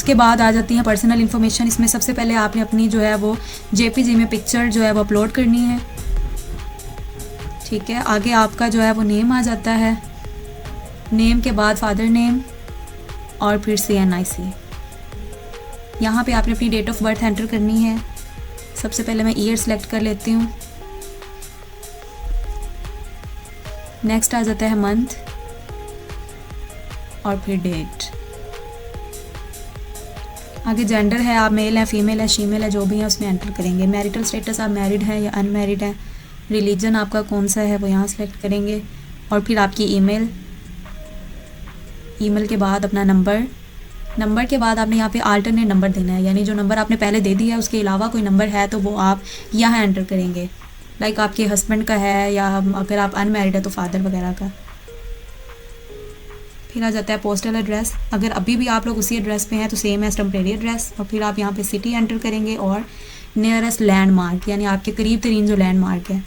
उसके बाद आ जाती हैं पर्सनल इन्फॉर्मेशन। इसमें सबसे पहले आपने अपनी जो है वो JPG में पिक्चर जो है वो अपलोड करनी है, ठीक है। आगे आपका जो है वो नेम आ जाता है, नेम के बाद फादर नेम और फिर CNIC। यहाँ पे आपने अपनी डेट ऑफ बर्थ एंटर करनी है। सबसे पहले मैं ईयर सेलेक्ट कर लेती हूँ। नेक्स्ट आ जाता है मंथ और फिर डेट। आगे जेंडर है, आप मेल है, फीमेल है, शीमेल है, जो भी है उसमें एंटर करेंगे। मैरिटल स्टेटस, आप मैरिड हैं या अनमैरिड हैं। रिलीजन आपका कौन सा है वो यहाँ सेलेक्ट करेंगे और फिर आपकी ईमेल के बाद अपना नंबर के बाद आपने यहाँ पे अल्टरनेट नंबर देना है, यानी जो नंबर आपने पहले दे दिया है उसके अलावा कोई नंबर है तो वो आप यहाँ एंटर करेंगे। लाइक आपके हस्बैंड का है या अगर आप अनमैरिड है तो फादर वगैरह का। फिर आ जाता है पोस्टल एड्रेस। अगर अभी भी आप लोग उसी एड्रेस पे हैं तो सेम है टेम्परेरी एड्रेस। और फिर आप यहाँ पे सिटी एंटर करेंगे और नियरेस्ट लैंडमार्क, यानी आपके करीब तरीन जो लैंडमार्क है